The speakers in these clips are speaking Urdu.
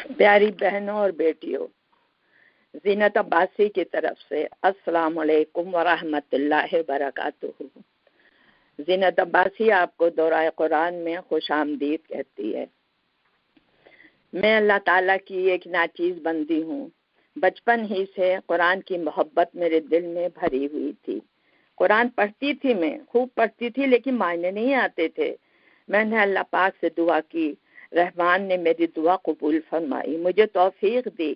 پیاری بہنوں اور بیٹیوں، زینت عباسی کی طرف سے السلام علیکم ورحمۃ اللہ وبرکاتہ۔ زینت عباسی آپ کو دورہ قرآن میں خوش آمدید کہتی ہے۔ میں اللہ تعالیٰ کی ایک ناچیز بندی ہوں۔ بچپن ہی سے قرآن کی محبت میرے دل میں بھری ہوئی تھی۔ قرآن پڑھتی تھی، میں خوب پڑھتی تھی، لیکن معنی نہیں آتے تھے۔ میں نے اللہ پاک سے دعا کی، رحمان نے میری دعا قبول فرمائی، مجھے توفیق دی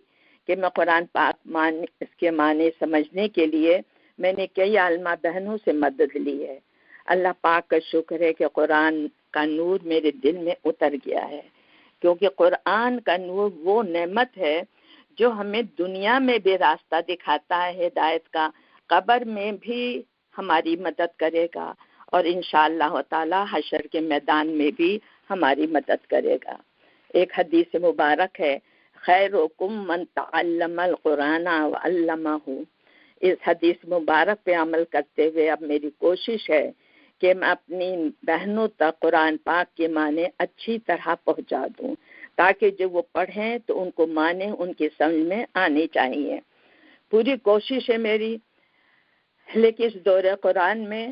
کہ میں قرآن پاک اس کے معنی سمجھنے کے لیے میں نے کئی عالمہ بہنوں سے مدد لی ہے۔ اللہ پاک کا شکر ہے کہ قرآن کا نور میرے دل میں اتر گیا ہے، کیونکہ قرآن کا نور وہ نعمت ہے جو ہمیں دنیا میں بھی راستہ دکھاتا ہے ہدایت کا، قبر میں بھی ہماری مدد کرے گا، اور انشاءاللہ تعالی حشر کے میدان میں بھی ہماری مدد کرے گا۔ ایک حدیث مبارک ہے، خیرکم من تعلم القرآن وعلمہ۔ اس حدیث مبارک پہ عمل کرتے ہوئے اب میری کوشش ہے کہ میں اپنی بہنوں تک قرآن پاک کے معنی اچھی طرح پہنچا دوں، تاکہ جب وہ پڑھیں تو ان کو معنی ان کی سمجھ میں آنی چاہیے۔ پوری کوشش ہے میری، لیکن اس دور قرآن میں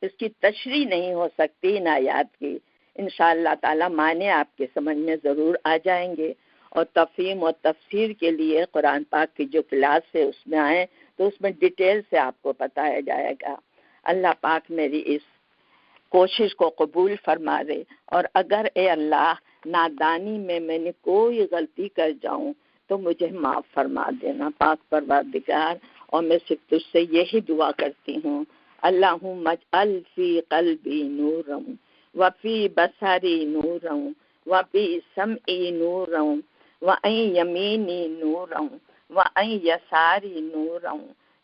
اس کی تشریح نہیں ہو سکتی ان آیات کی۔ انشاءاللہ تعالی معنی آپ کے سمجھ میں ضرور آ جائیں گے، اور تفہیم اور تفسیر کے لیے قرآن پاک کی جو کلاس ہے اس میں آئیں تو اس میں ڈیٹیل سے آپ کو بتایا جائے گا۔ اللہ پاک میری اس کوشش کو قبول فرما دے، اور اگر اے اللہ نادانی میں نے کوئی غلطی کر جاؤں تو مجھے معاف فرما دینا پاک پروردگار۔ اور میں صرف تجھ سے یہی دعا کرتی ہوں، اللہم اجعل فی قلبی نورا وفی بصری نورا وفی سمعی نورا وعن یمینی نورا وعن یساری نورا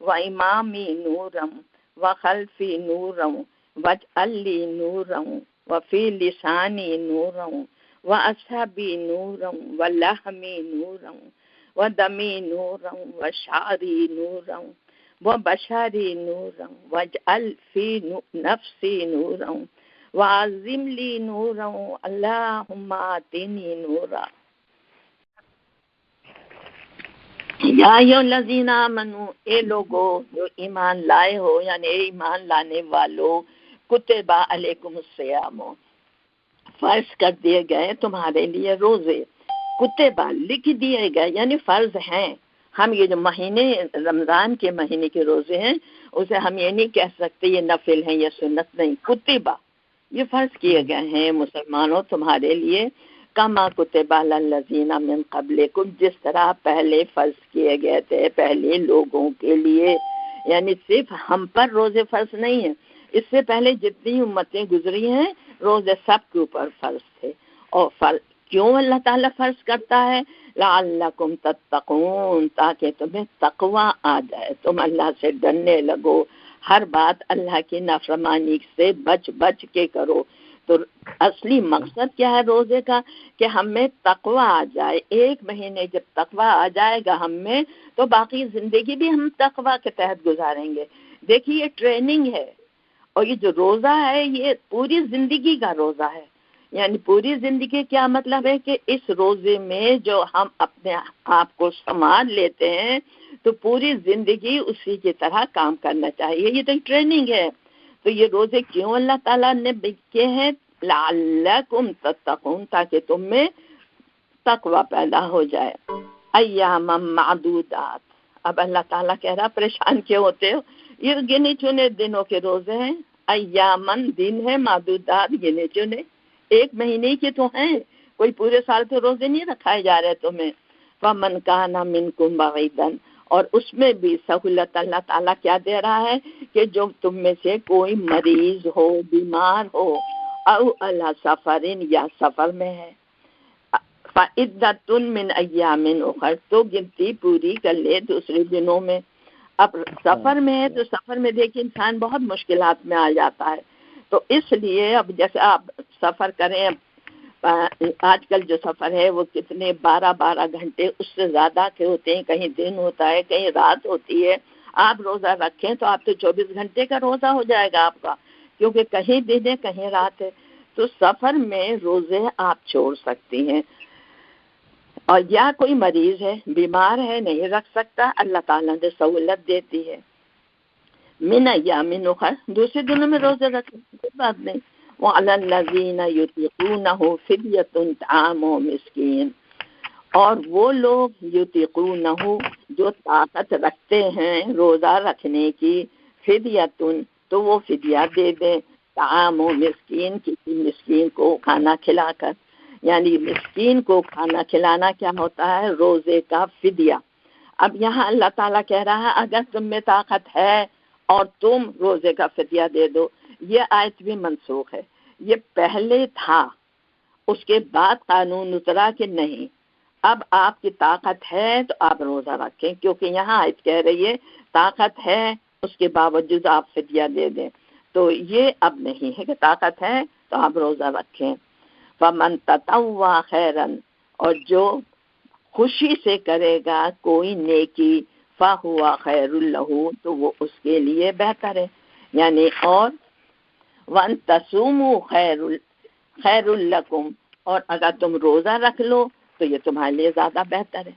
وامامی نورا وخلفی نورا واجعل لی نورا وفی لسانی نورا واصحبی نورا ولحمی نورا ودمی نورا وشعری نورا وبشری نورا واجعل فی نفسی نورا وعظم لی نورا اللہم آتنی نورا۔ یا ایھا الذین آمنوا، اے لوگو جو ایمان لائے ہو، یعنی اے ایمان لانے والو، کتب علیکم الصیام، فرض کر دیے گئے تمہارے لیے روزے، کتبہ لکھ دیے گئے یعنی فرض ہیں۔ ہم یہ جو مہینے رمضان کے مہینے کے روزے ہیں اسے ہم یہ نہیں کہہ سکتے یہ نفل ہیں یا سنت، نہیں، کتبہ یہ فرض کیے گئے ہیں مسلمانوں تمہارے لیے، کما کتب علی الذین من قبلکم، جس طرح پہلے فرض کیے گئے تھے پہلے لوگوں کے لیے، یعنی صرف ہم پر روزے فرض نہیں ہیں، اس سے پہلے جتنی امتیں گزری ہیں روزے سب کے اوپر فرض تھے۔ اور کیوں اللہ تعالیٰ فرض کرتا ہے؟ لعلکم تتقون، تاکہ تمہیں تقوی آ جائے، تم اللہ سے ڈرنے لگو، ہر بات اللہ کی نافرمانی سے بچ بچ کے کرو۔ تو اصلی مقصد کیا ہے روزے کا؟ کہ ہمیں تقوی آ جائے۔ ایک مہینے جب تقوی آ جائے گا ہم میں تو باقی زندگی بھی ہم تقوی کے تحت گزاریں گے۔ دیکھیے یہ ٹریننگ ہے، اور یہ جو روزہ ہے یہ پوری زندگی کا روزہ ہے۔ یعنی پوری زندگی کیا مطلب ہے کہ اس روزے میں جو ہم اپنے آپ کو سنبھال لیتے ہیں تو پوری زندگی اسی کی طرح کام کرنا چاہیے۔ یہ تو ایک ٹریننگ ہے۔ تو یہ روزے کیوں اللہ تعالیٰ نے کیے ہیں؟ لعلکم تتقون، تاکہ تم میں تقوی پیدا ہو جائے۔ ایام معدودات، اب اللہ تعالیٰ کہہ رہا پریشان کیوں ہوتے ہو؟ یہ گنے چنے دنوں کے روزے ہیں، ایامن دن ہے، معدودات گنے چنے، ایک مہینے کے تو ہیں، کوئی پورے سال کے روزے نہیں رکھائے جا رہے تمہیں۔ فَمَنْ كَانَ مِنْكُمْ مَرِيضًا، اور اس میں بھی سہولت اللہ تعالیٰ کیا دے رہا ہے کہ جو تم میں سے کوئی مریض ہو، بیمار ہو، او علی سفرٍ، یا سفر میں ہے، فَعِدَّةٌ مِّنْ أَيَّامٍ أُخَرَ، تو گنتی پوری کر لے دوسرے دنوں میں۔ اب سفر میں ہے تو سفر میں دیکھیں انسان بہت مشکلات میں آ جاتا ہے، تو اس لیے اب جیسے آپ سفر کریں، آج کل جو سفر ہے وہ کتنے 12 گھنٹے اس سے زیادہ کے ہوتے ہیں، کہیں دن ہوتا ہے کہیں رات ہوتی ہے۔ آپ روزہ رکھیں تو آپ تو 24 گھنٹے کا روزہ ہو جائے گا آپ کا، کیونکہ کہیں دن ہے کہیں رات ہے۔ تو سفر میں روزے آپ چھوڑ سکتی ہیں۔ اور یا کوئی مریض ہے، بیمار ہے، نہیں رکھ سکتا، اللہ تعالیٰ نے سہولت دیتی ہے، من ایام اخر، دوسرے دنوں میں روزے رکھیں، کوئی بات نہیں. وعلی الذین یطیقونہ فدیۃ طعام مسکین، اور وہ لوگ یطیقونہ جو طاقت رکھتے ہیں روزہ رکھنے کی، فدیۃ تو وہ فدیہ دے دیں، طعام مسکین کسی مسکین کو کھانا کھلا کر. یعنی مسکین کو کھانا کھلانا کیا ہوتا ہے؟ روزے کا فدیہ. اب یہاں اللہ تعالیٰ کہہ رہا ہے اگر تم میں طاقت ہے اور تم روزے کا فدیہ دے دو. یہ آیت بھی منسوخ ہے، یہ پہلے تھا، اس کے بعد قانون اترا کہ نہیں اب آپ کی طاقت ہے تو آپ روزہ رکھیں، کیونکہ یہاں آیت کہہ رہی ہے طاقت ہے اس کے باوجود آپ فدیہ دے دیں. تو یہ اب نہیں ہے کہ طاقت ہے تو آپ روزہ رکھیں. فمن تطوع خیرا، اور جو خوشی سے کرے گا کوئی نیکی، فہو خیر لہ، تو وہ اس کے لیے بہتر ہے. یعنی اور وان تصوموا خیر لکم، اور اگر تم روزہ رکھ لو تو یہ تمہارے لیے زیادہ بہتر ہے.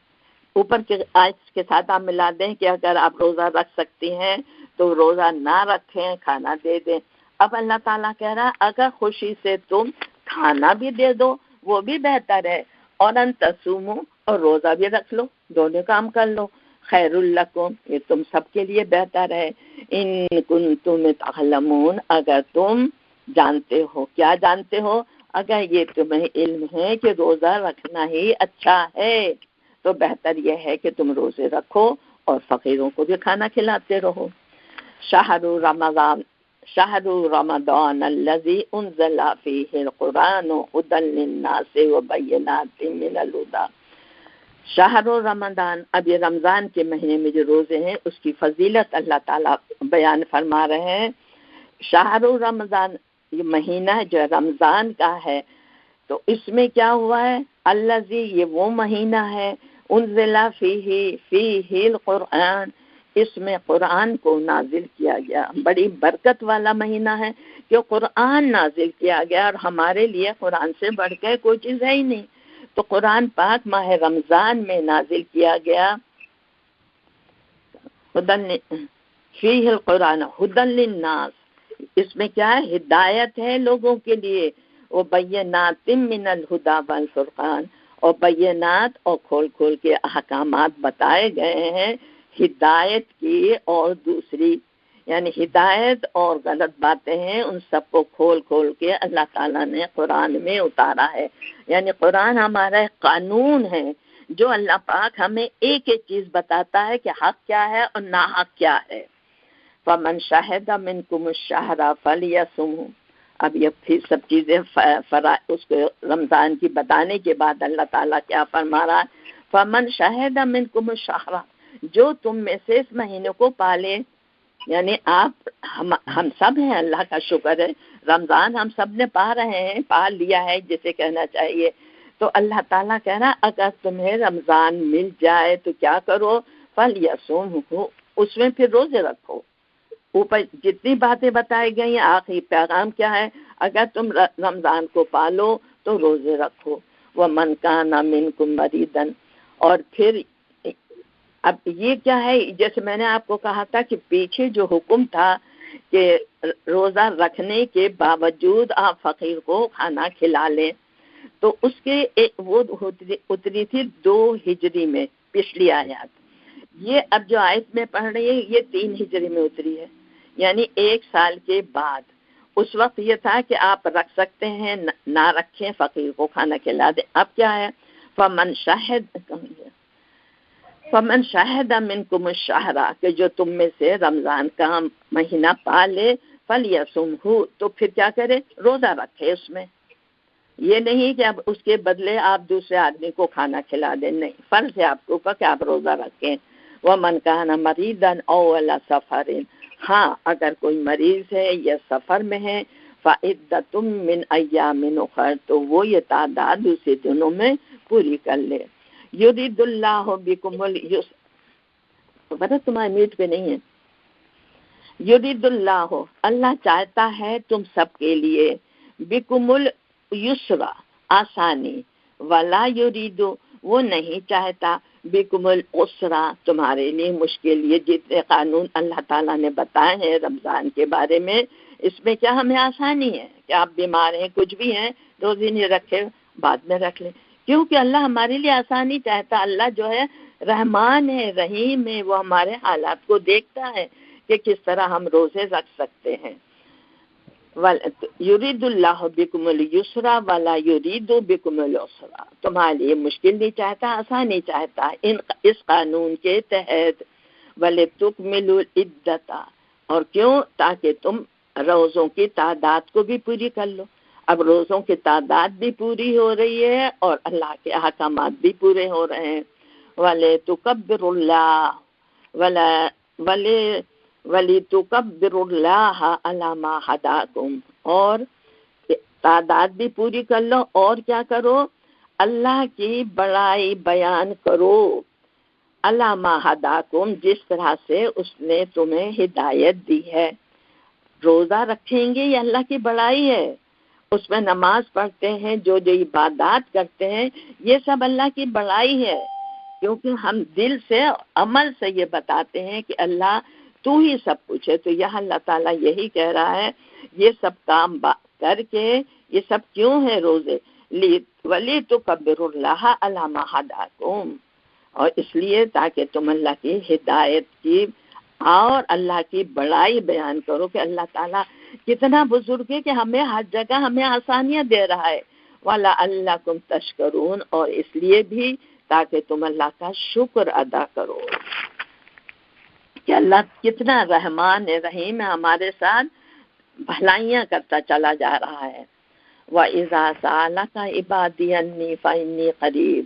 اوپر کے آیت کے ساتھ آپ ملا دیں کہ اگر آپ روزہ رکھ سکتی ہیں تو روزہ نہ رکھیں، کھانا دے دیں. اب اللہ تعالیٰ کہہ رہا اگر خوشی سے تم کھانا بھی دے دو وہ بھی بہتر ہے، اور ان تصوموا، اور روزہ بھی رکھ لو، دونوں کام کر لو، خیر لکم، یہ تم سب کے لیے بہتر ہے. ان کنتم تعلمون، اگر تم جانتے ہو. کیا جانتے ہو؟ اگر یہ تمہیں علم ہے کہ روزہ رکھنا ہی اچھا ہے تو بہتر یہ ہے کہ تم روزے رکھو اور فقیروں کو بھی کھانا کھلاتے رہو. شہر رمضان الذی انزل فیہ القرآن ہدی للناس وبینات من الہدی. شہر رمضان، اب یہ رمضان کے مہینے میں جو روزے ہیں اس کی فضیلت اللہ تعالیٰ بیان فرما رہے ہیں. شہر رمضان، یہ مہینہ جو رمضان کا ہے، تو اس میں کیا ہوا ہے؟ الذی، یہ وہ مہینہ ہے، انزل فیہ القرآن، اس میں قرآن کو نازل کیا گیا. بڑی برکت والا مہینہ ہے کہ قرآن نازل کیا گیا، اور ہمارے لیے قرآن سے بڑھ کے کوئی چیز ہے ہی نہیں. تو قرآن پاک ماہ رمضان میں نازل کیا گیا. فیہ القرآن ہدی للناس، اس میں کیا ہے؟ ہدایت ہے لوگوں کے لیے. وبینات من الہدی والفرقان، اور بینات اور کھول کھول کے احکامات بتائے گئے ہیں ہدایت کی، اور دوسری یعنی ہدایت اور غلط باتیں ہیں ان سب کو کھول کھول کے اللہ تعالیٰ نے قرآن میں اتارا ہے. یعنی قرآن ہمارا ایک قانون ہے جو اللہ پاک ہمیں ایک ایک چیز بتاتا ہے کہ حق کیا ہے اور ناحق کیا ہے. فمن شہد منکم الشہر فلیصمہ، اب یہ پھر سب چیزیں اس کو رمضان کی بتانے کے بعد اللہ تعالیٰ کیا فرما رہا ہے؟ فمن شہد منکم الشہر، جو تم میں سے اس مہینے کو پالے. یعنی آپ ہم سب ہیں، اللہ کا شکر ہے رمضان ہم سب نے پا رہے ہیں، پال لیا ہے جسے کہنا چاہیے. تو اللہ تعالیٰ کہہ رہا اگر تمہیں رمضان مل جائے تو کیا کرو؟ فلیصمہ، اس میں پھر روزے رکھو. اوپر جتنی باتیں بتائی گئی ہیں آخری پیغام کیا ہے؟ اگر تم رمضان کو پالو تو روزے رکھو. وَمَنْ كَانَ مِنْكُمْ مَرِيضًا، اور پھر اب یہ کیا ہے؟ جیسے میں نے آپ کو کہا تھا کہ پیچھے جو حکم تھا کہ روزہ رکھنے کے باوجود آپ فقیر کو کھانا کھلا لیں، تو اس کے وہ اتری تھی 2 ہجری میں، پچھلی آیات. یہ اب جو آیت میں پڑھ رہی ہے یہ 3 ہجری میں اتری ہے، یعنی 1 سال کے بعد. اس وقت یہ تھا کہ آپ رکھ سکتے ہیں، نہ رکھیں، فقیر کو کھانا کھلا دیں. اب کیا ہے؟ فمن شہد منکم الشہر، کہ جو تم میں سے رمضان کا مہینہ پالے، فلیصمہ، تو پھر کیا کرے؟ روزہ رکھے. اس میں یہ نہیں کہ اب اس کے بدلے آپ دوسرے آدمی کو کھانا کھلا دیں، نہیں، فرض ہے آپ کے اوپر کہ آپ روزہ رکھیں. وَمَنْ كَانَ مَرِيضًا أَوْ عَلَىٰ سَفَرٍ، ہاں اگر کوئی مریض ہے یا سفر میں ہے، فَعِدَّةٌ مِّنْ أَيَّامٍ أُخَرَ، تو وہ یہ تعداد دوسرے دنوں میں پوری کر لے. یرید اللہ بکم الیسر، پتہ تمہارے میٹ پہ نہیں ہے. یرید اللہ، اللہ چاہتا ہے تم سب کے لیے، بکم اليسر، آسانی، ولا یرید، وہ نہیں چاہتا بکم العسرا تمہارے لیے مشکل. یہ جتنے قانون اللہ تعالیٰ نے بتائے ہیں رمضان کے بارے میں، اس میں کیا ہمیں آسانی ہے کہ آپ بیمار ہیں، کچھ بھی ہیں، روزی نہیں رکھے بعد میں رکھ لیں، کیونکہ اللہ ہمارے لیے آسانی چاہتا. اللہ جو ہے رحمان ہے، رحیم ہے، وہ ہمارے حالات کو دیکھتا ہے کہ کس طرح ہم روزے رکھ سکتے ہیں. یرید اللہ بکم اليسرا ولا یرید بکم العسرا، تمہارے لیے مشکل نہیں چاہتا، آسانی چاہتا ہے اس قانون کے تحت. وَلِتُكْمِلُوا الْعِدَّةَ، اور کیوں؟ تاکہ تم روزوں کی تعداد کو بھی پوری کر لو. اب روزوں کی تعداد بھی پوری ہو رہی ہے اور اللہ کے احکامات بھی پورے ہو رہے ہیں. وَلِتُكَبِّرُوا اللَّهَ وَلِتُكَبِّرُوا اللَّهَ عَلَى مَا هَدَاكُمْ، اور تعداد بھی پوری کر لو اور کیا کرو؟ اللہ کی بڑائی بیان کرو. عَلَى مَا هَدَاكُمْ، جس طرح سے اس نے تمہیں ہدایت دی ہے. روزہ رکھیں گے یہ اللہ کی بڑائی ہے، اس میں نماز پڑھتے ہیں، جو عبادات کرتے ہیں، یہ سب اللہ کی بڑائی ہے، کیونکہ ہم دل سے عمل سے یہ بتاتے ہیں کہ اللہ تو ہی سب کچھ ہے. تو یہاں اللہ تعالیٰ یہی کہہ رہا ہے یہ سب کام کر کے، یہ سب کیوں ہے روزے؟ وَلِتُكَبِّرُوا اللَّهَ عَلَى مَا هَدَاكُمْ، اور اس لیے تاکہ تم اللہ کی ہدایت کی اور اللہ کی بڑائی بیان کرو کہ اللہ تعالیٰ کتنا بزرگ ہے کہ ہمیں ہر جگہ ہمیں آسانیاں دے رہا ہے. وَلَعَلَّكُمْ تَشْكُرُونَ، اور اس لیے بھی تاکہ تم اللہ کا شکر ادا کرو کہ اللہ کتنا رحمان رحیم ہے، ہمارے ساتھ بھلائیاں کرتا چلا جا رہا ہے. وَإِذَا سَأَلَكَ عِبَادِي عَنِّي فَإِنِّي قَرِيبٌ،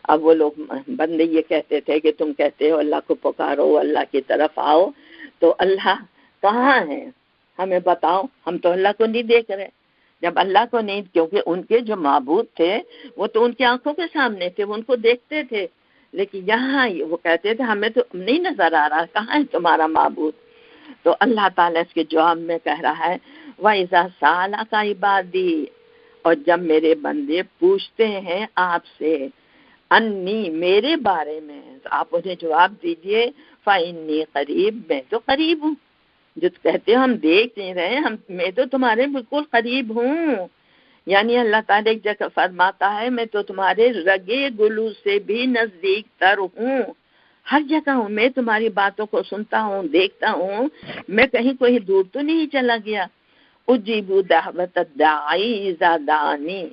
اب وہ لوگ بندے یہ کہتے تھے کہ تم کہتے ہو اللہ کو پکارو، اللہ کی طرف آؤ، تو اللہ کہاں ہے ہمیں بتاؤ، ہم تو اللہ کو نہیں دیکھ رہے. جب اللہ کو نہیں، کیونکہ ان کے جو معبود تھے وہ تو ان کی آنکھوں کے سامنے تھے، وہ ان کو دیکھتے تھے، لیکن یہاں وہ کہتے تھے ہمیں تو نہیں نظر آ رہا، کہاں ہے تمہارا معبود؟ تو اللہ تعالیٰ اس کے جواب میں کہہ رہا ہے وَإِذَا سَأَلَكَ عِبَادِي، اور جب میرے بندے پوچھتے ہیں آپ سے، انی میرے بارے میں، تو آپ انہیں جواب دیجئے فَإِنِّي قریب، میں تو قریب ہوں. جو کہتے ہو ہم دیکھ نہیں رہے، میں تو تمہارے بالکل قریب ہوں. یعنی اللہ تعالیٰ ایک جگہ فرماتا ہے میں تو تمہارے رگے گلو سے بھی نزدیک تر ہوں، ہر جگہ ہوں، میں تمہاری باتوں کو سنتا ہوں، دیکھتا ہوں، میں کہیں کوئی دور تو نہیں چلا گیا. اجیب دعوت الداعی اذا دعانی،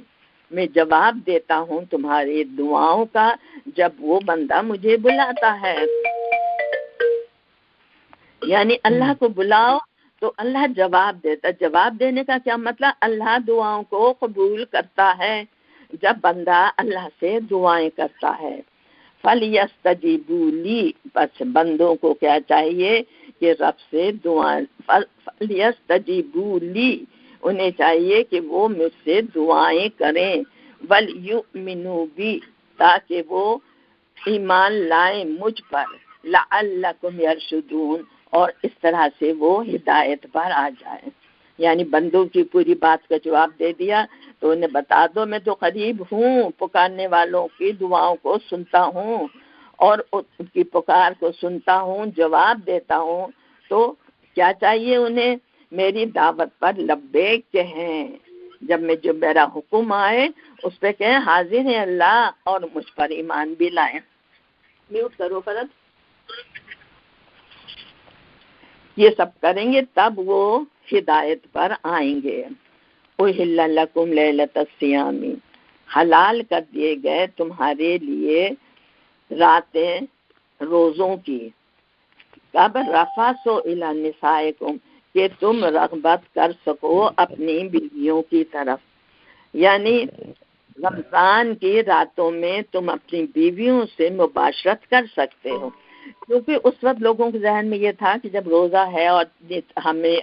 میں جواب دیتا ہوں تمہاری دعاؤں کا جب وہ بندہ مجھے بلاتا ہے. یعنی اللہ کو بلاؤ تو اللہ جواب دیتا. جواب دینے کا کیا مطلب؟ اللہ دعاؤں کو قبول کرتا ہے جب بندہ اللہ سے دعائیں کرتا ہے. فَلْيَسْتَجِيبُوا لِي، بس بندوں کو کیا چاہیے کہ رب سے دعائیں، فَلْيَسْتَجِيبُوا لِي، انہیں چاہیے کہ وہ مجھ سے دعائیں کریں، وَلْيُؤْمِنُوا بِي، تاکہ وہ ایمان لائیں مجھ پر، لَعَلَّكُمْ يَرْشُدُونَ، اور اس طرح سے وہ ہدایت پر آ جائیں. یعنی بندوں کی پوری بات کا جواب دے دیا تو انہیں بتا دو میں تو قریب ہوں، پکارنے والوں کی دعاؤں کو سنتا ہوں اور ان کی پکار کو سنتا ہوں، جواب دیتا ہوں. تو کیا چاہیے انہیں؟ میری دعوت پر لبیک کہیں، جب جو میرا حکم آئے اس پہ کہیں حاضر ہے اللہ، اور مجھ پر ایمان بھی لائیں. میوٹ کرو فرد. یہ سب کریں گے تب وہ ہدایت پر آئیں گے. اُحِلَّ لَكُمْ لَيْلَةَ الصِّيَامِ، حلال کر دیے گئے تمہارے لیے راتیں روزوں کی. کب؟ رَفَثُوا إِلَى نِسَائِكُمْ، کہ تم رغبت کر سکو اپنی بیویوں کی طرف. یعنی رمضان کی راتوں میں تم اپنی بیویوں سے مباشرت کر سکتے ہو، کیونکہ اس وقت لوگوں کے ذہن میں یہ تھا کہ جب روزہ ہے اور ہمیں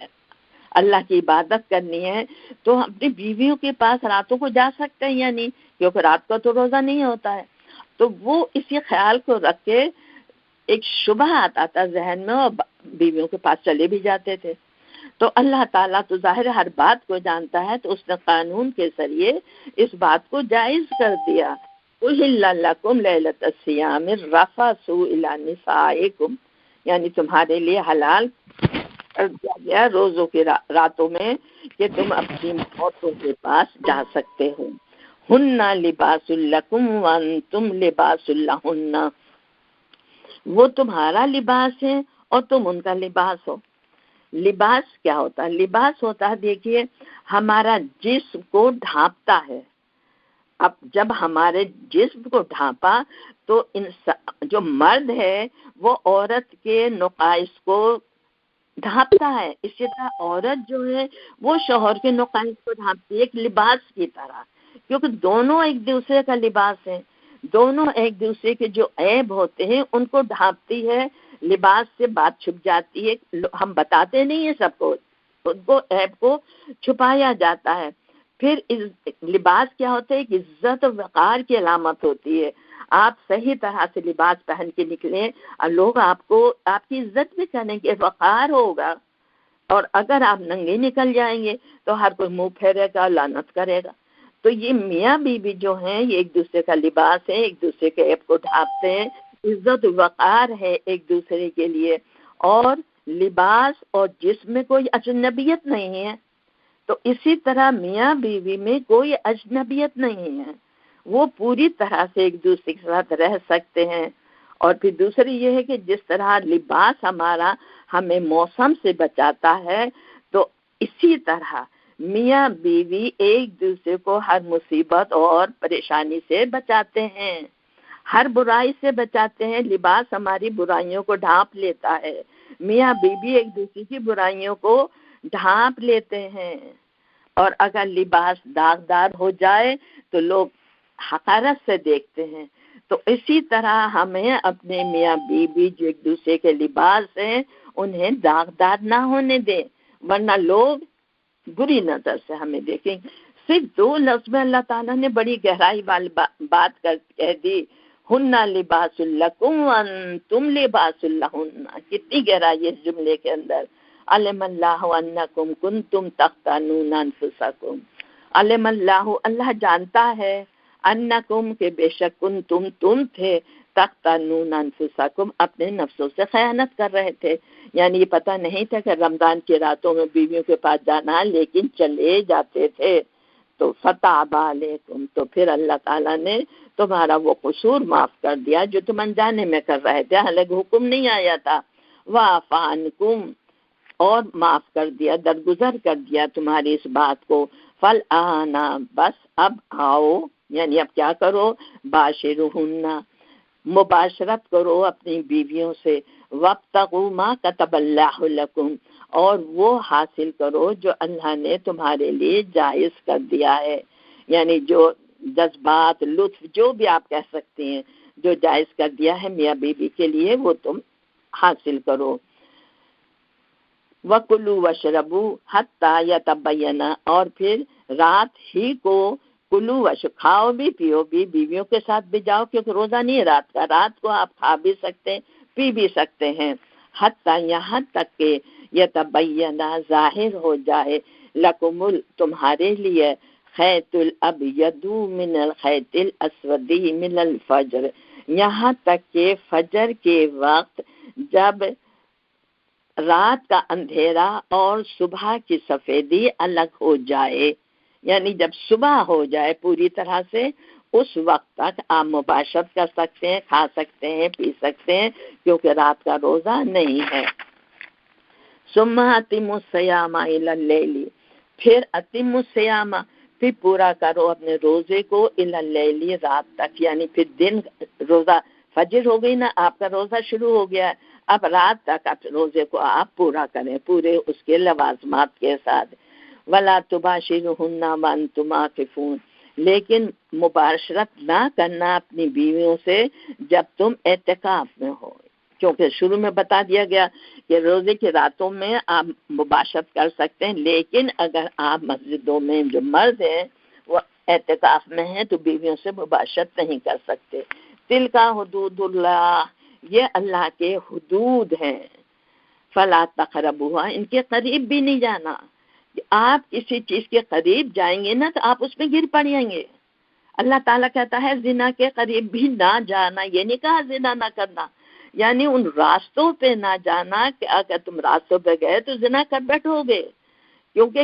اللہ کی عبادت کرنی ہے تو ہم اپنی بیویوں کے پاس راتوں کو جا سکتے ہیں یا نہیں، کیونکہ رات کو تو روزہ نہیں ہوتا ہے. تو وہ اسی خیال کو رکھ کے ایک شبہ آتا تھا ذہن میں اور بیویوں کے پاس چلے بھی جاتے تھے. تو اللہ تعالیٰ تو ظاہر ہر بات کو جانتا ہے، تو اس نے قانون کے ذریعے اس بات کو جائز کر دیا احل لکم لیلۃ الصیام الرفث الی نسائکم، یعنی تمہارے لیے حلال کر دیا گیا روزوں کی راتوں میں کہ تم اپنی عورتوں کے پاس جا سکتے ہو. ہن لباس لکم وانتم لباس لہن، وہ تمہارا لباس ہے اور تم ان کا لباس ہو. لباس کیا ہوتا ہے؟ لباس ہوتا ہے، دیکھیے، ہمارا جسم کو ڈھانپتا ہے. اب جب ہمارے جسم کو ڈھانپا تو جو مرد ہے وہ عورت کے نقائص کو ڈھانپتا ہے، اسی طرح عورت جو ہے وہ شوہر کے نقائص کو ڈھانپتی ہے، ایک لباس کی طرح، کیونکہ دونوں ایک دوسرے کا لباس ہے. دونوں ایک دوسرے کے جو عیب ہوتے ہیں ان کو ڈھانپتی ہے. لباس سے بات چھپ جاتی ہے، ہم بتاتے نہیں ہیں سب کو، ان کو عیب کو چھپایا جاتا ہے. پھر لباس کیا ہوتا ہے؟ ایک عزت و وقار کی علامت ہوتی ہے. آپ صحیح طرح سے لباس پہن کے نکلیں اور لوگ آپ کی عزت بھی کریں گے، وقار ہوگا. اور اگر آپ ننگے نکل جائیں گے تو ہر کوئی منہ پھیرے گا، لعنت کرے گا. تو یہ میاں بیوی جو ہیں یہ ایک دوسرے کا لباس ہے، ایک دوسرے کے عیب کو ڈھانپتے ہیں، عزت و وقار ہے ایک دوسرے کے لیے. اور لباس اور جسم میں کوئی اجنبیت نہیں ہے. تو اسی طرح میاں بیوی میں کوئی اجنبیت نہیں ہے، وہ پوری طرح سے ایک دوسرے کے ساتھ رہ سکتے ہیں. اور پھر دوسری یہ ہے کہ جس طرح لباس ہمارا ہمیں موسم سے بچاتا ہے، تو اسی طرح میاں بیوی ایک دوسرے کو ہر مصیبت اور پریشانی سے بچاتے ہیں، ہر برائی سے بچاتے ہیں. لباس ہماری برائیوں کو ڈھانپ لیتا ہے، میاں بیوی ایک دوسرے کی برائیوں کو ڈھانپ لیتے ہیں. اور اگر لباس داغدار ہو جائے تو لوگ حقارت سے دیکھتے ہیں. تو اسی طرح ہمیں اپنے میاں بیوی جو ایک دوسرے کے لباس ہیں انہیں داغدار نہ ہونے دیں، ورنہ لوگ بری نظر سے ہمیں دیکھیں. صرف 2 لفظ میں اللہ تعالیٰ نے بڑی گہرائی والی بات کہہ دی، ہن لباس لکم وانتم لباس لہن. کتنی گہرائی اس جملے کے اندر. علم اللہ انکم کنتم تختانون انفسکم، علم اللہ، اللہ جانتا ہے، انکم کہ بے شک تم تھے، تختانون انفسکم اپنے نفسوں سے خیانت کر رہے تھے. یعنی یہ پتہ نہیں تھا کہ رمضان کی راتوں میں بیویوں کے پاس جانا، لیکن چلے جاتے تھے. تو فتاب علیکم، تو پھر اللہ تعالیٰ نے تمہارا وہ قصور معاف کر دیا جو تم انجانے میں کر رہے تھے، حالانکہ حکم نہیں آیا تھا. وعفا عنکم، اور معاف کر دیا، درگزر کر دیا تمہاری اس بات کو. فالآن، بس اب آؤ، یعنی اب کیا کرو؟ باشرہن، مباشرت کرو اپنی بیویوں سے. وابتغوا ما کتب اللہ لکم، اور وہ حاصل کرو جو اللہ نے تمہارے لیے جائز کر دیا ہے. یعنی جو جذبات، لطف، جو بھی آپ کہہ سکتے ہیں، جو جائز کر دیا ہے میاں بیوی کے لیے وہ تم حاصل کرو. وَكُلُوا وَاشْرَبُوا حَتَّى يَتَبَيَّنَ، اور پھر رات ہی کو کلو وش، کھاؤ بھی پیو بھی، بیویوں کے ساتھ بھی جاؤ، کیونکہ روزہ نہیں ہے رات کا، رات کو آپ کھا بھی سکتے ہیں پی بھی سکتے ہیں. حتیٰ، یہاں تک کہ یتبین، ظاہر ہو جائے، لکم، تمہارے لیے، خیط الابید من الخیط الاسود من الفجر، یہاں تک کہ فجر کے وقت جب رات کا اندھیرا اور صبح کی سفیدی الگ ہو جائے، یعنی جب صبح ہو جائے پوری طرح سے، اس وقت تک آپ مباشرت کر سکتے ہیں، کھا سکتے ہیں، پی سکتے ہیں، کیونکہ رات کا روزہ نہیں ہے. ثم اتموا الصیام الی اللیل، پھر اتموا الصیام، پھر پورا کرو اپنے روزے کو الی اللیل، رات تک، یعنی پھر دن روزہ، فجر ہو گئی نا، آپ کا روزہ شروع ہو گیا ہے، اب رات تک آپ روزے کو آپ پورا کریں، پورے اس کے لوازمات کے ساتھ. وَلَا تُبَاشِرُهُنَّ وَأَنْتُمْ عَاكِفُونَ، لیکن مباشرت نہ کرنا اپنی بیویوں سے جب تم اعتکاف میں ہو، کیونکہ شروع میں بتا دیا گیا کہ روزے کی راتوں میں آپ مباشرت کر سکتے ہیں، لیکن اگر آپ مسجدوں میں جو مرد ہیں وہ اعتکاف میں ہیں تو بیویوں سے مباشرت نہیں کر سکتے. تِلْکَ حدود اللہ، یہ اللہ کے حدود ہیں. فَلَا تَقْرَبُوهَا، ان کے قریب بھی نہیں جانا. آپ کسی چیز کے قریب جائیں گے نا تو آپ اس میں گر پڑ جائیں گے. اللہ تعالیٰ کہتا ہے زنا کے قریب بھی نہ جانا، یہ نہیں کہا زنا نہ کرنا، یعنی ان راستوں پہ نہ جانا کہ اگر تم راستوں پہ گئے تو زنا کر بیٹھو گے، کیونکہ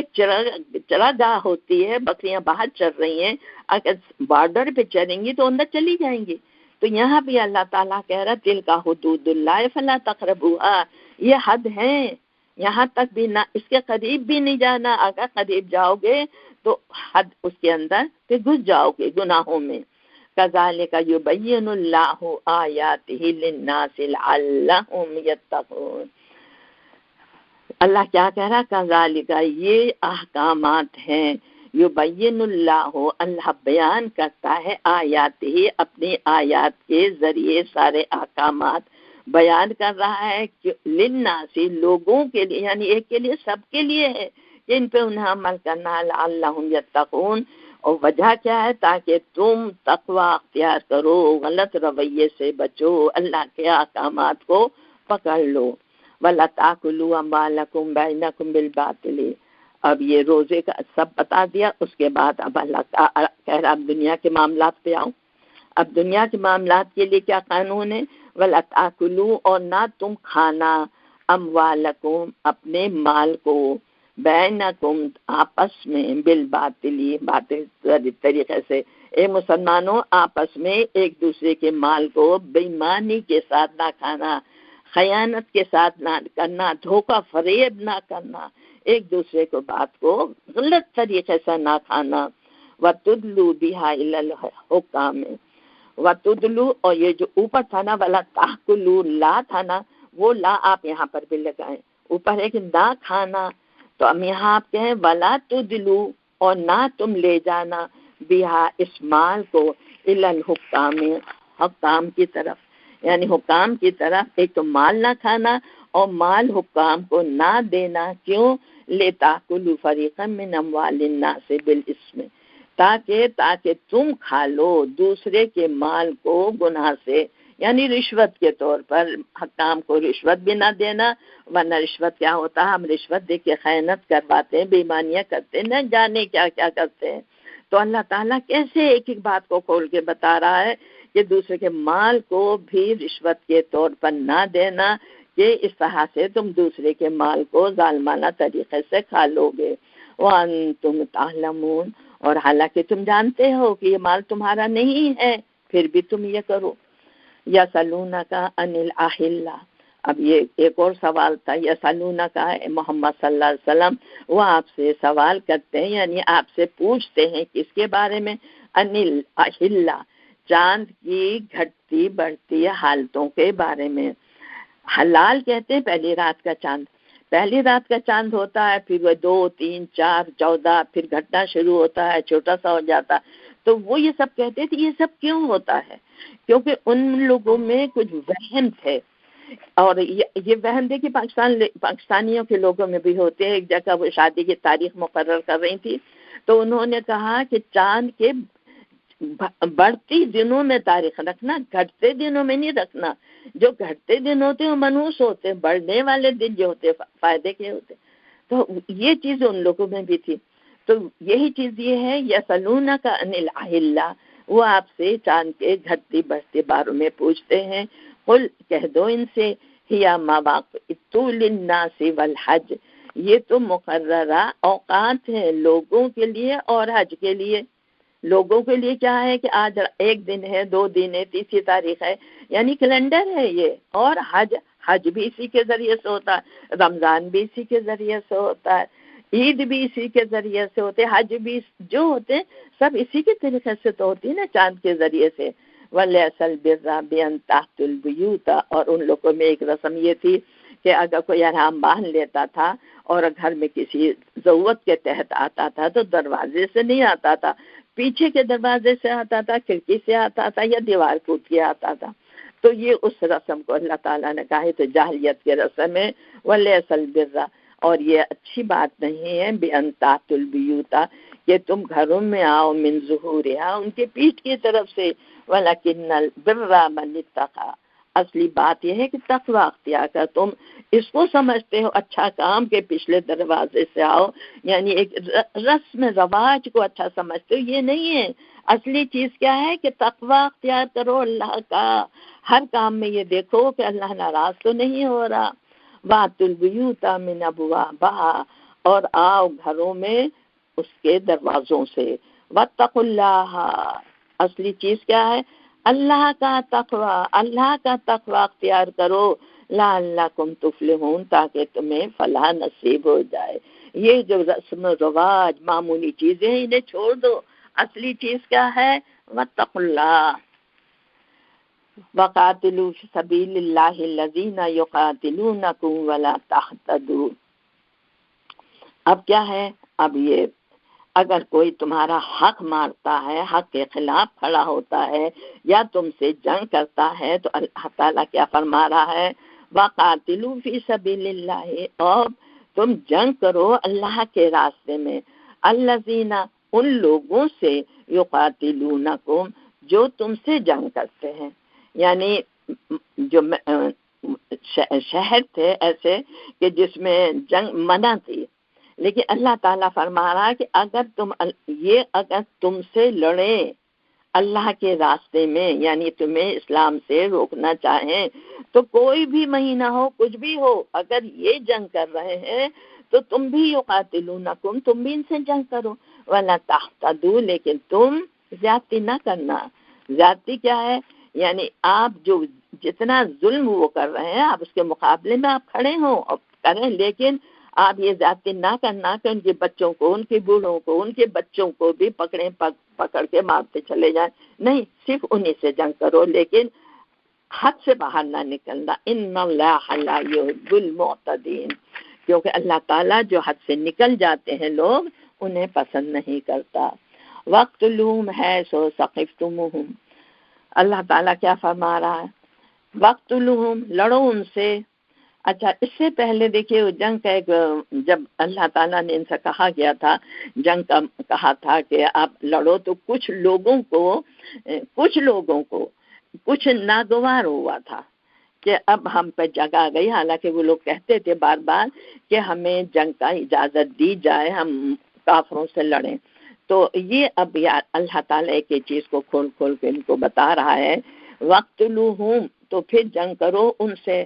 چرا گاہ ہوتی ہے، بکریاں باہر چر رہی ہیں، اگر بارڈر پہ چریں گی تو اندر چلی جائیں گی۔ تو یہاں بھی اللہ تعالیٰ کہہ رہا تل کا حدود اللہ فلا تقربوها، یہ حد ہیں، یہاں تک بھی نہ، اس کے قریب بھی نہیں جانا، اگر قریب جاؤ گے تو حد اس کے اندر پھر گھس جاؤ گے گناہوں میں۔ کذالک یبین اللہ آیاتہ للناس لعلہم یتقون، اللہ کیا کہہ رہا، کذالک یہ احکامات ہیں، یبین اللہ، اللہ بیان کرتا ہے آیات ہی، اپنی آیات کے ذریعے سارے احکامات بیان کر رہا ہے کہ للناس، لوگوں کے لیے، یعنی ایک کے لیے، سب کے لیے ہے کہ ان پہ انہیں عمل کرنا، لعلہم یتقون، اور وجہ کیا ہے، تاکہ تم تقوی اختیار کرو، غلط رویے سے بچو، اللہ کے احکامات کو پکڑ لو۔ وَلَا تَأْكُلُوا أَمْوَالَكُمْ بَيْنَكُمْ بِالْبَاطِلِ، اب یہ روزے کا سب بتا دیا، اس کے بعد اب اللہ کہہ رہا اب دنیا کے معاملات پہ آؤ۔ اب دنیا کے معاملات کے لیے کیا قانون ہے، وَلَا تَأْكُلُوا، اور نہ تم کھانا، أَمْوَالَكُمْ، اپنے مال کو، بینکم، آپس میں، بالباطل، باطل طریقے سے، اے مسلمانوں آپس میں ایک دوسرے کے مال کو بےایمانی کے ساتھ نہ کھانا، خیانت کے ساتھ نہ کرنا، دھوکہ فریب نہ کرنا، ایک دوسرے کو بات کو غلط طریقے سے نہ کھانا۔ وَتُدْلُوا بِهَا إِلَى الْحُكَامِ، وَتُدْلُوا، اور یہ جو اوپر تھا نا وَلَا تَأْكُلُوا، لا تھا نا، وہ لا آپ یہاں پر بھی لگائیں، اوپر ہے کہ نہ کھانا، تو ہم یہاں آپ کہیں وَلَا تُدْلُوا، اور نہ تم لے جانا، بِهَا، اس مال کو، إِلَى الْحُكَامِ، حکام کی طرف، یعنی حکام کی طرف، ایک تو مال نہ کھانا اور مال حکام کو نہ دینا، کیوں، لِتَأْكُلُوا فَرِيقًا مِّنْ أَمْوَالِ النَّاسِ بِالْإِثْمِ، تاکہ تم کھا لو دوسرے کے مال کو گناہ سے، یعنی رشوت کے طور پر، حکام کو رشوت بھی نہ دینا، ورنہ رشوت کیا ہوتا ہے، ہم رشوت دے کے خیانت کرواتے ہیں، بے ایمانیاں کرتے ہیں، نہ جانے کیا کیا کرتے ہیں۔ تو اللہ تعالیٰ کیسے ایک ایک بات کو کھول کے بتا رہا ہے کہ دوسرے کے مال کو بھی رشوت کے طور پر نہ دینا، کہ اس طرح سے تم دوسرے کے مال کو ظالمانہ طریقے سے کھا لو گے۔ وَأَنْتُمْ تَعْلَمُونَ، اور حالانکہ تم جانتے ہو کہ یہ مال تمہارا نہیں ہے، پھر بھی تم یہ کرو۔ یسألونک عن الأحلة، اب یہ ایک اور سوال تھا، یسألونک، محمد صلی اللہ علیہ وسلم وہ آپ سے سوال کرتے ہیں، یعنی آپ سے پوچھتے ہیں کس کے بارے میں، عن الأحلة، چاند کی گھٹتی بڑھتی حالتوں کے بارے میں۔ حلال کہتے ہیں پہلی رات کا چاند، پہلی رات کا چاند ہوتا ہے، پھر وہ 2، 3، 4، 14، پھر گھٹنا شروع ہوتا ہے، چھوٹا سا ہو جاتا ہے۔ تو وہ یہ سب کہتے تھے، یہ سب کیوں ہوتا ہے، کیونکہ ان لوگوں میں کچھ وہم تھے، اور یہ وہم تھے کہ پاکستانیوں کے لوگوں میں بھی ہوتے ہیں۔ ایک جگہ وہ شادی کی تاریخ مقرر کر رہی تھی، تو انہوں نے کہا کہ چاند کے بڑھتی دنوں میں تاریخ رکھنا، گھٹتے دنوں میں نہیں رکھنا، جو گھٹتے دن ہوتے ہیں وہ منحوس ہوتے ہیں، بڑھنے والے دن جو ہوتے ہیں فائدے کے ہوتے ہیں۔ تو یہ چیز ان لوگوں میں بھی تھی۔ تو یہی چیز یہ ہے، یسألونک عن الأحلة، وہ آپ سے چاند کے گھٹتی بڑھتے باروں میں پوچھتے ہیں، قل، کہہ دو ان سے، ہی مواقیت للناس والحج، یہ تو مقررہ اوقات ہیں لوگوں کے لیے اور حج کے لیے۔ لوگوں کے لیے کیا ہے کہ آج ایک دن ہے، 2 دن ہے، 30 تاریخ ہے، یعنی کیلنڈر ہے یہ، اور حج بھی اسی کے ذریعے سے ہوتا ہے، رمضان بھی اسی کے ذریعے سے ہوتا ہے، عید بھی اسی کے ذریعے سے ہوتے، حج بھی جو ہوتے ہیں سب اسی کے طریقے سے تو ہوتی ہے نا، چاند کے ذریعے سے۔ وَلَيْسَ الْبِرَّ بِأَن تَأْتُوا الْبُيُوتَ، اور ان لوگوں میں ایک رسم یہ تھی کہ اگر کوئی احرام باندھ لیتا تھا اور گھر میں کسی ضرورت کے تحت آتا تھا تو دروازے سے نہیں آتا تھا، پیچھے کے دروازے سے آتا تھا، کھڑکی سے آتا تھا، یا دیوار کوٹ کے آتا تھا۔ تو یہ اس رسم کو اللہ تعالیٰ نے کہا ہے تو جاہلیت کے رسم ہے، وَلَيْسَ الْبِرَّ، اور یہ اچھی بات نہیں ہے، بِأَن تَأْتُوا الْبُيُوتَ، کہ تم گھروں میں آؤ، من ظہورہا، ان کے پیٹھ کی طرف سے، وَلَكِنَّ الْبِرَّ مَنِ اتَّقَى، اصلی بات یہ ہے کہ تقوی اختیار کر. تم اس کو سمجھتے ہو اچھا کام کے پچھلے دروازے سے آؤ، یعنی ایک رسم رواج کو اچھا سمجھتے ہو، یہ نہیں ہے. اصلی چیز کیا ہے کہ تقوی اختیار کرو اللہ کا. ہر کام میں یہ دیکھو کہ اللہ ناراض تو نہیں ہو رہا. وَأْتُوا الْبُيُوتَ مِنْ أَبْوَابِهَا، اور آؤ گھروں میں اس کے دروازوں سے. وَاتَّقُوا اللَّهَ، اصلی چیز کیا ہے؟ اللہ کا تقوی، اللہ کا تقوی اختیار کرو. لعلکم تفلحون، تاکہ تمہیں فلاح نصیب ہو جائے. یہ جو رسم و رواج معمولی چیزیں ہیں انہیں چھوڑ دو. اصلی چیز کیا ہے؟ واتقوا اللہ وقاتلوا فی سبیل اللہ الذین یقاتلونکم ولا تحتدوا. اب کیا ہے؟ اب یہ اگر کوئی تمہارا حق مارتا ہے، حق کے خلاف کھڑا ہوتا ہے یا تم سے جنگ کرتا ہے تو اللہ تعالیٰ کیا فرما رہا ہے؟ وَقَاتِلُوا فِي سَبِيلِ اللَّهِ، اور تم جنگ کرو اللہ کے راستے میں. الَّذِينَ، ان لوگوں سے، يُقَاتِلُونَكُمْ، جو تم سے جنگ کرتے ہیں. یعنی جو شہر تھے ایسے کہ جس میں جنگ منع تھی، لیکن اللہ تعالیٰ فرما رہا ہے کہ اگر تم سے لڑیں اللہ کے راستے میں، یعنی تمہیں اسلام سے روکنا چاہیں، تو کوئی بھی مہینہ ہو، کچھ بھی ہو، اگر یہ جنگ کر رہے ہیں تو تم بھی یقاتلونکم، تم بھی ان سے جنگ کرو. ولا تحتدوا، لیکن تم زیادتی نہ کرنا. زیادتی کیا ہے؟ یعنی آپ جو جتنا ظلم وہ کر رہے ہیں آپ اس کے مقابلے میں آپ کھڑے ہوں اور کریں، لیکن آپ یہ زیادتی نہ کرنا کہ ان کے بچوں کو، ان کے بوڑھوں کو، ان کے بچوں کو بھی پکڑ کے مارتے چلے جائیں. نہیں، صرف انہی سے جنگ کرو، لیکن حد سے باہر نہ نکلنا. ان اللہ لا یحب المعتدین، کیونکہ اللہ تعالیٰ جو حد سے نکل جاتے ہیں لوگ انہیں پسند نہیں کرتا. وَاقْتُلُوهُمْ حَيْثُ ثَقِفْتُمُوهُمْ، اللہ تعالیٰ کیا فرما رہا ہے؟ وَاقْتُلُوهُمْ، لڑو ان سے. اچھا، اس سے پہلے دیکھیے جنگ کا ایک، جب اللہ تعالیٰ نے ان سے کہا گیا تھا جنگ کا، کہا تھا کہ آپ لڑو، تو کچھ لوگوں کو کچھ ناگوار ہوا تھا کہ اب ہم پہ جنگ آ گئی. حالانکہ وہ لوگ کہتے تھے بار بار کہ ہمیں جنگ کا اجازت دی جائے، ہم کافروں سے لڑیں. تو یہ اب اللہ تعالیٰ ایک چیز کو کھول کھول کے ان کو بتا رہا ہے. وَاقْتُلُوهُمْ، تو پھر جنگ کرو ان سے.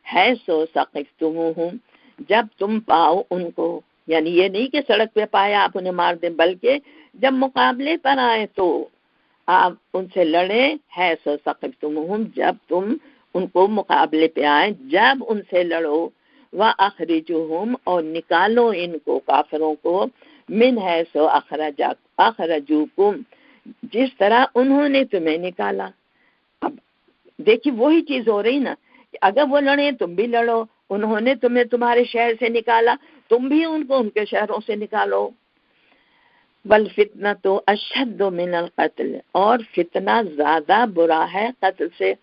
حَيْثُ ثَقِفْتُمُوهُمْ، جب تم پاؤ ان کو، یعنی یہ نہیں کہ سڑک پہ پایا آپ انہیں مار دیں، بلکہ جب مقابلے پر آئے تو آپ ان سے لڑیں. حَيْثُ ثَقِفْتُمُوهُمْ، جب تم ان کو مقابلے پہ آئیں، جب ان سے لڑو. وَأَخْرِجُوهُمْ، اور نکالو ان کو، کافروں کو، من حَيْثُ أَخْرَجُوكُمْ، جس طرح انہوں نے تمہیں نکالا. اب دیکھیے وہی چیز ہو رہی نا، کہ اگر وہ لڑیں تم بھی لڑو. انہوں نے تمہیں تمہارے شہر سے نکالا، تم بھی ان کو ان کے شہروں سے نکالو. وَالْفِتْنَةُ أَشَدُّ مِنَ الْقَتْلِ، اور فتنہ زیادہ برا ہے قتل سے،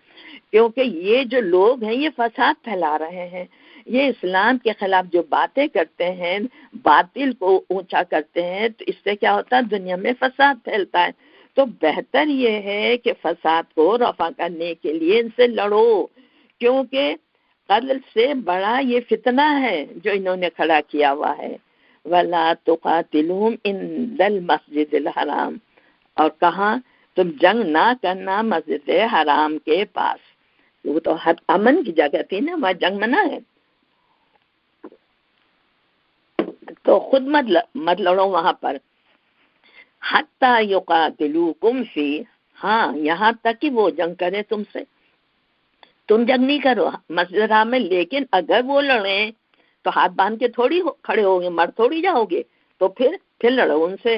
کیونکہ یہ جو لوگ ہیں یہ فساد پھیلا رہے ہیں، یہ اسلام کے خلاف جو باتیں کرتے ہیں، باطل کو اونچا کرتے ہیں، تو اس سے کیا ہوتا ہے؟ دنیا میں فساد پھیلتا ہے. تو بہتر یہ ہے کہ فساد کو رفع کرنے کے لیے ان سے لڑو، کیونکہ قتل سے بڑا یہ فتنہ ہے جو انہوں نے کھڑا کیا ہوا ہے. وَلَا تُقَاتِلُهُمْ عِنْدَ الْمَسْجِدِ الْحَرَامِ، اور کہاں؟ تم جنگ نہ کرنا مسجد حرام کے پاس. وہ تو امن کی جگہ تھی نا، وہاں جنگ منع ہے، تو خود مت لڑو وہاں پر. حَتَّى يُقَاتِلُوكُمْ فِيهِ، ہاں یہاں تک کہ وہ جنگ کرے تم سے. تم جنگ نہیں کرو مسجد حرام میں، لیکن اگر وہ لڑیں تو ہاتھ باندھ کے تھوڑی کھڑے ہوگے، مر تھوڑی جاؤ گے، تو پھر لڑو ان سے.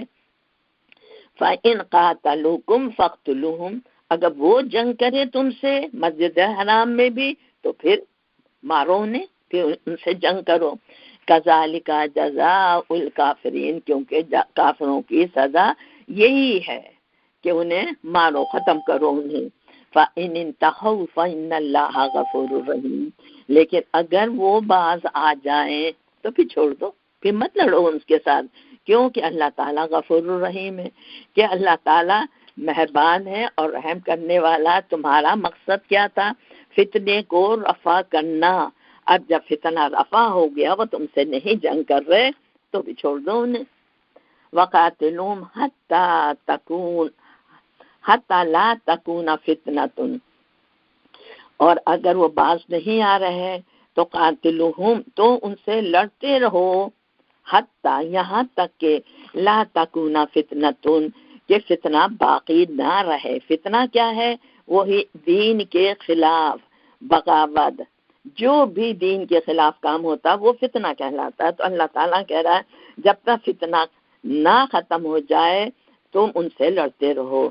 فَإِنْ قَاتَلُوكُمْ فَاقْتُلُوهُمْ، اگر وہ جنگ کرے تم سے مسجد حرام میں بھی تو پھر مارو انہیں، پھر ان سے جنگ کرو. كَذَلِكَ جَزَاءُ الْكَافِرِينَ، کیونکہ کافروں کی سزا یہی ہے کہ انہیں مارو، ختم کرو انہیں. فَإِنِ انْتَهَوْا فَإِنَّ اللَّهَ غَفُورٌ رَحِيمٌ، لیکن اگر وہ باز آ جائیں تو پھر چھوڑ دو، پھر مت لڑو ان کے ساتھ، کیونکہ اللہ تعالیٰ غفور الرحیم ہے، کہ اللہ تعالیٰ مہربان ہے اور رحم کرنے والا. تمہارا مقصد کیا تھا؟ فتنے کو رفع کرنا. اب جب فتنہ رفع ہو گیا، وہ تم سے نہیں جنگ کر رہے تو بھی چھوڑ دو انہیں. وقاتلوم حتی لا تکون فتنۃ، اور اگر وہ باز نہیں آ رہے تو قاتلوہم، تو ان سے لڑتے رہو، حتی یہاں تک کہ لا تکون فتنۃ، کہ فتنہ باقی نہ رہے. فتنہ کیا ہے؟ وہی دین کے خلاف بغاوت، جو بھی دین کے خلاف کام ہوتا وہ فتنہ کہلاتا ہے. تو اللہ تعالیٰ کہہ رہا ہے جب تک فتنہ نہ ختم ہو جائے تم ان سے لڑتے رہو.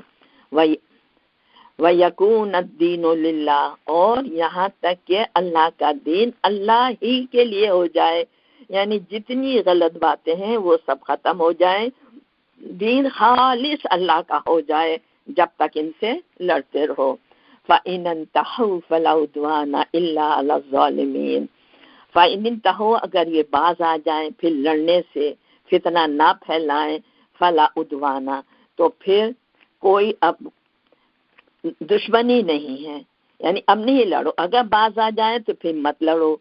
وَيَكُونَ الدِّينُ لِلَّهِ، اور یہاں تک کہ اللہ کا دین اللہ ہی کے لیے ہو جائے، یعنی جتنی غلط باتیں ہیں وہ سب ختم ہو جائیں، دین خالص اللہ کا ہو جائے. جب تک ان سے لڑتے رہو. فَإِنْ انْتَهُوا فَلَا عُدْوَانَ إِلَّا عَلَى الظَّالِمِينَ. فَإِنْ انْتَهُوا، اگر یہ باز آ جائیں پھر لڑنے سے، فتنہ نہ پھیلائیں، فَلَا عُدْوَانَ، تو پھر کوئی اب دشمنی نہیں ہے، یعنی اب نہیں لڑو. اگر باز آ جائیں تو پھر مت لڑو.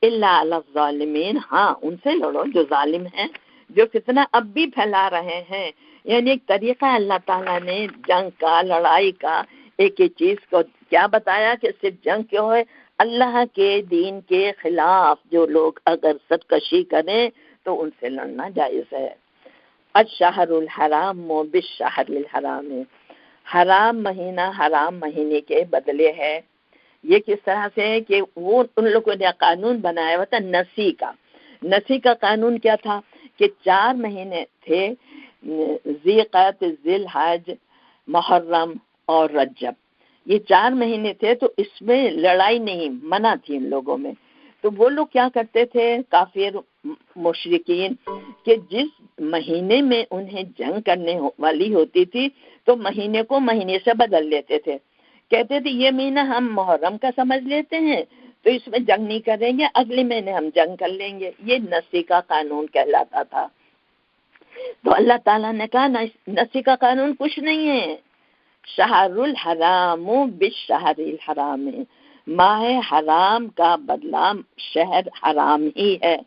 إِلَّا عَلَى الظَّالِمِينَ، ہاں ان سے لڑو جو ظالم ہیں، جو فتنہ اب بھی پھیلا رہے ہیں. یعنی ایک طریقہ اللہ تعالیٰ نے جنگ کا، لڑائی کا، ایک ایک چیز کو کیا بتایا کہ صرف جنگ کیوں ہے؟ اللہ کے دین کے خلاف جو لوگ اگر سرکشی کریں تو ان سے لڑنا جائز ہے. الشہر الحرام بالشہر الحرام، حرام مہینہ حرام مہینے کے بدلے ہے. یہ کس طرح سے ہے کہ وہ ان لوگوں نے قانون بنایا ہوا تھا نسی کا. نسی کا قانون کیا تھا کہ 4 مہینے تھے، ذی قعدہ، ذی الحج، محرم اور رجب. یہ 4 مہینے تھے، تو اس میں لڑائی نہیں، منع تھی ان لوگوں میں. تو وہ لوگ کیا کرتے تھے کافر مشرکین، کہ جس مہینے میں انہیں جنگ کرنے والی ہوتی تھی تو مہینے کو مہینے سے بدل لیتے تھے. کہتے تھے یہ مہینہ ہم محرم کا سمجھ لیتے ہیں تو اس میں جنگ نہیں کریں گے، اگلے مہینے ہم جنگ کر لیں گے. یہ نسی کا قانون کہلاتا تھا. تو اللہ تعالیٰ نے کہا نسی کا قانون کچھ نہیں ہے. شہر الحرام بالشہر الحرام، ماہ حرام کا بدلہ شہر حرام ہی ہے.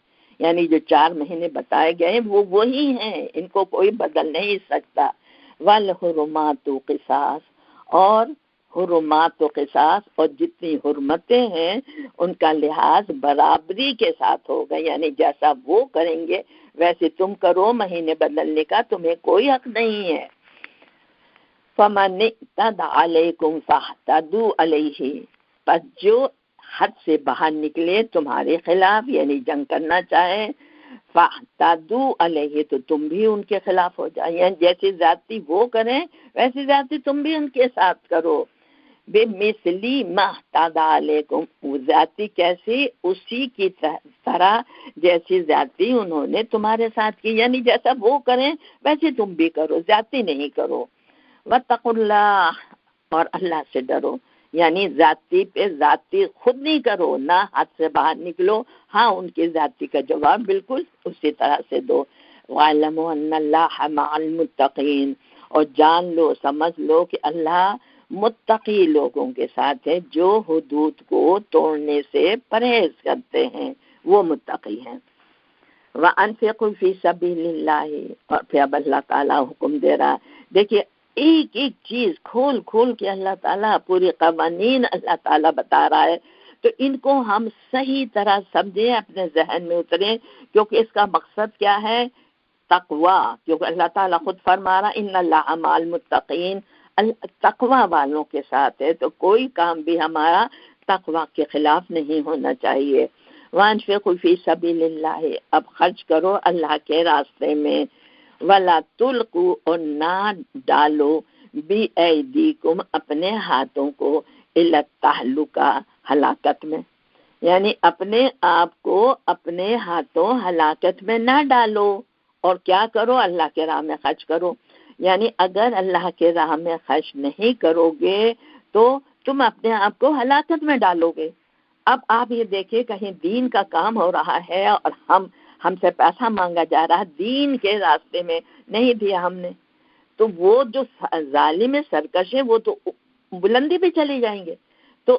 یعنی جو 4 مہینے بتائے گئے وہ وہی ہیں، ان کو کوئی بدل نہیں سکتا. والحرمات قصاص، اور حرمات و قصاص، اور جتنی حرمتیں ہیں ان کا لحاظ برابری کے ساتھ ہوگا. یعنی جیسا وہ کریں گے ویسے تم کرو، مہینے بدلنے کا تمہیں کوئی حق نہیں ہے. فَمَنِ اعْتَدَىٰ عَلَيْكُمْ فَاعْتَدُوا عَلَيْهِ، پس جو حد سے باہر نکلے تمہارے خلاف، یعنی جنگ کرنا چاہے، فَاعْتَدُوا عَلَيْهِ، تو تم بھی ان کے خلاف ہو جائے. یعنی جیسی زیادتی وہ کریں ویسی زیادتی تم بھی ان کے ساتھ کرو. بِمِثْلِ مَا اعْتَدَىٰ عَلَيْكُمْ، زیادتی کیسی؟ اسی کی طرح جیسی زیادتی انہوں نے تمہارے ساتھ کی. یعنی جیسا وہ کریں ویسے تم بھی کرو، زیادتی نہیں کرو. وَاتَّقُوا اللَّهَ، اور اللہ سے ڈرو. یعنی ذاتی پہ ذاتی خود نہیں کرو، نہ حد سے باہر نکلو. ہاں ان کی ذاتی کا جواب بالکل اسی طرح سے دو. وَاعْلَمُوا أَنَّ اللَّهَ مَعَ الْمُتَّقِينَ، اور جان لو، سمجھ لو کہ اللہ متقی لوگوں کے ساتھ ہے، جو حدود کو توڑنے سے پرہیز کرتے ہیں وہ متقی ہیں. وَأَنفِقُوا فِي سَبِيلِ اللَّهِ، اور پھر اب اللہ تعالیٰ حکم دے رہا ہے. دیکھیے ایک ایک چیز کھول کھول کے اللہ تعالیٰ پوری قوانین اللہ تعالیٰ بتا رہا ہے، تو ان کو ہم صحیح طرح سمجھیں، اپنے ذہن میں اتریں، کیونکہ اس کا مقصد کیا ہے؟ تقوی. کیونکہ اللہ تعالیٰ خود فرما رہا ان اللہ مع المتقین، تقوی والوں کے ساتھ ہے. تو کوئی کام بھی ہمارا تقوی کے خلاف نہیں ہونا چاہیے. وَأَنفِقُوا فِي سَبِيلِ اللَّهِ، اب خرچ کرو اللہ کے راستے میں. وَلَا تُلْقُوا، اور نہ ڈالو، بِأَيْدِيكُمْ، اپنے ہاتھوں کو، إِلَى التَّهْلُكَةِ، ہلاکت میں. یعنی اپنے آپ کو اپنے ہاتھوں ہلاکت میں نہ ڈالو. اور کیا کرو؟ اللہ کے راہ میں خرچ کرو. یعنی اگر اللہ کے راہ میں خرچ نہیں کرو گے تو تم اپنے آپ کو ہلاکت میں ڈالو گے. اب آپ یہ دیکھیں کہیں دین کا کام ہو رہا ہے اور ہم سے پیسہ مانگا جا رہا ہے، دین کے راستے میں نہیں دیا ہم نے، تو وہ جو ظالم سرکش ہے وہ تو بلندی پہ چلے جائیں گے. تو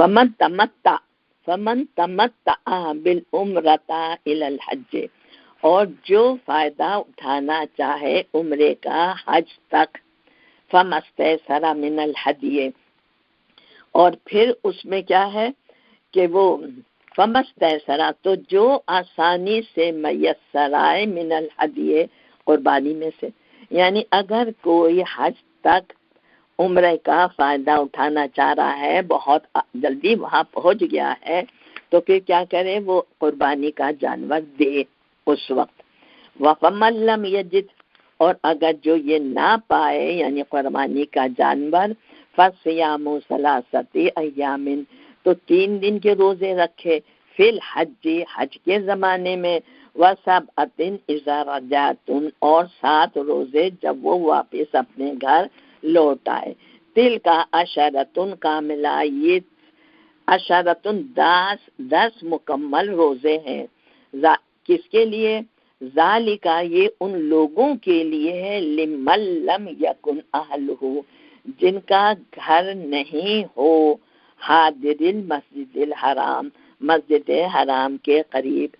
فمن تمتع بالعمرۃ الی الحج، اور جو فائدہ اٹھانا چاہے عمرے کا حج تک، فمستیسر من الہدی، اور پھر اس میں کیا ہے کہ وہ فمستیسرا، تو جو آسانی سے میسر آئے، من الہدی، قربانی میں سے، یعنی اگر کوئی حج تک عمرے کا فائدہ اٹھانا چاہ رہا ہے، بہت جلدی وہاں پہنچ گیا ہے، تو پھر کیا کرے، وہ قربانی کا جانور دے اس وقت۔ وَفَمَن لَّمْ يَجِدْ، اور اگر جو یہ نہ پائے یعنی قربانی کا جانور، فَصِيَامُ ثَلَاثَةِ أَيَّامٍ، تو 3 دن کے روزے رکھے، فی الحج، حج کے زمانے میں، وَسَبْعَةٍ إِذَا رَجَعْتُمْ، اور 7 روزے جب وہ واپس اپنے گھر لوٹ آئے۔ تل کا عشرۃ کاملہ، یہ عشرۃ 10 مکمل روزے ہیں۔ کس کے لیے؟ ذالک، یہ ان لوگوں کے لیے ہے، لمن لم یکن اہلہ، جن کا گھر نہیں ہو حاضر المسجد الحرام، مسجد حرام کے قریب،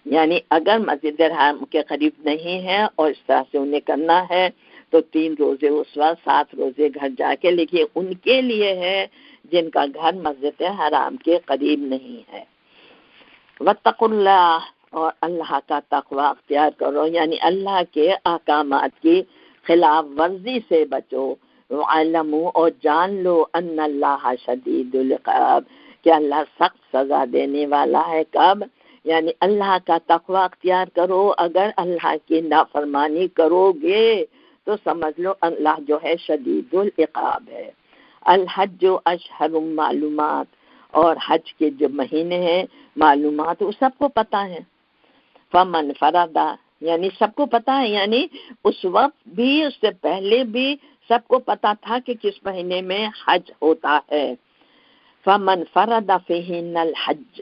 یعنی اگر مسجد حرام کے قریب نہیں ہے اور اس طرح سے انہیں کرنا ہے تو 3 روزے اس وقت، 7 روزے گھر جا کے، لیکن ان کے لیے ہے جن کا گھر مسجد حرام کے قریب نہیں ہے۔ واتقوا اللہ، اور اللہ کا تقوی اختیار کرو، یعنی اللہ کے احکامات کی خلاف ورزی سے بچو۔ وعلموا، اور جان لو، ان اللہ شدید العقاب، کہ اللہ سخت سزا دینے والا ہے۔ کب؟ یعنی اللہ کا تقوی اختیار کرو، اگر اللہ کی نافرمانی کرو گے تو سمجھ لو اللہ جو ہے شدید العقاب ہے۔ الحج اشہر معلومات، اور حج کے جو مہینے ہیں معلومات وہ سب کو پتہ ہے۔ فمن فردا، یعنی سب کو پتہ ہے، یعنی اس وقت بھی، اس سے پہلے بھی سب کو پتہ تھا کہ کس مہینے میں حج ہوتا ہے۔ فمن فرد فیہن الحج،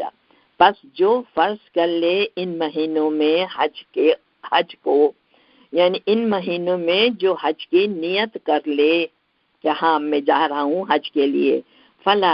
پس جو فرض کر لے ان مہینوں میں حج کو، یعنی ان مہینوں میں جو حج کی نیت کر لے کہ ہاں میں جا رہا ہوں حج کے لیے، فلا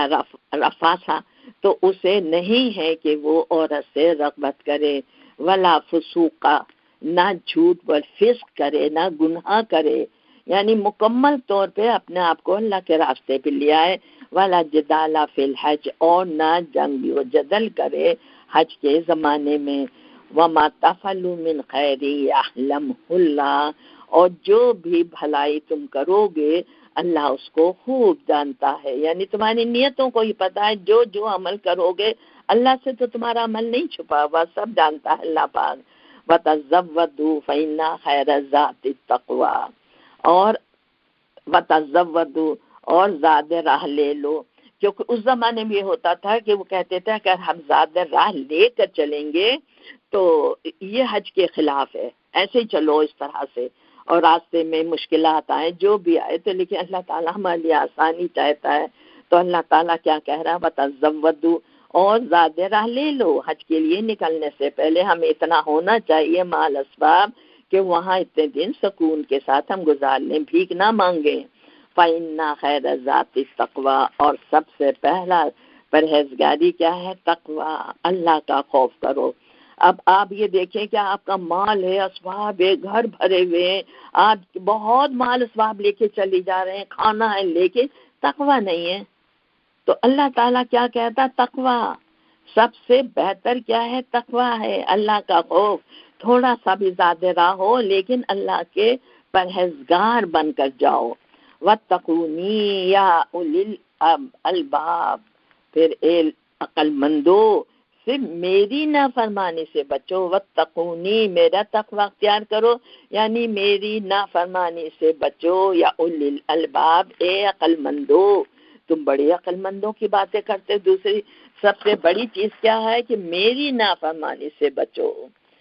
رفاسا، تو اسے نہیں ہے کہ وہ عورت سے رغبت کرے، ولا فسوقا، نہ جھوٹ و فسق کرے، نہ گناہ کرے، یعنی مکمل طور پہ اپنے آپ کو اللہ کے راستے پہ لے آئے۔ ولا جدال فی الحج، اور نہ جنگ و جدل کرے حج کے زمانے میں۔ وما تفعلوا من خیر یعلمہ اللہ، اور جو بھی بھلائی تم کرو گے اللہ اس کو خوب جانتا ہے، یعنی تمہاری نیتوں کو ہی پتہ ہے، جو عمل کرو گے اللہ سے تو تمہارا عمل نہیں چھپا ہوا، سب جانتا ہے اللہ پاک۔ وَتَزَوَّدُوا فَإِنَّ خَيْرَ الزَّادِ التَّقْوَىٰ، اور وَتَزَوَّدُوا، اور زیادہ راہ لے لو، کیونکہ اس زمانے میں یہ ہوتا تھا کہ وہ کہتے تھے کہ ہم زیادہ راہ لے کر چلیں گے تو یہ حج کے خلاف ہے، ایسے ہی چلو اس طرح سے، اور راستے میں مشکلات آئے جو بھی آئے تو، لیکن اللہ تعالیٰ ہمارے لیے آسانی چاہتا ہے، تو اللہ تعالیٰ کیا کہہ رہا ہے، وَتَزَوَّدُوا، اور زیادہ راہ لے لو، حج کے لیے نکلنے سے پہلے ہمیں اتنا ہونا چاہیے مال اسباب کہ وہاں اتنے دن سکون کے ساتھ ہم گزار لیں، بھیک نہ مانگیں۔ فَإِنَّ خَيْرَ الزَّادِ التَّقْوَىٰ، اور سب سے پہلا پرہیزگاری کیا ہے؟ تقویٰ، اللہ کا خوف کرو۔ اب آپ یہ دیکھیں کہ آپ کا مال ہے، اسباب ہے، گھر بھرے ہوئے ہیں، آپ بہت مال اسباب لے کے چلی جا رہے ہیں، کھانا ہے، لیکن تقویٰ نہیں ہے، تو اللہ تعالیٰ کیا کہتا؟ تقویٰ، سب سے بہتر کیا ہے؟ تقویٰ ہے، اللہ کا خوف، تھوڑا سا بھی زیادہ راہ ہو لیکن اللہ کے پرہیزگار بن کر جاؤ۔ وَاتَّقُونِی یا اولی الالباب، پھر اے عقل مندو صرف میری نافرمانی سے بچو۔ وَاتَّقُونِی، میرا تقویٰ اختیار کرو، یعنی میری نافرمانی سے بچو، یا اولی الالباب، اے عقل مندو، تم بڑی عقل مندوں کی باتیں کرتے، دوسری سب سے بڑی چیز کیا ہے کہ میری نافرمانی سے بچو۔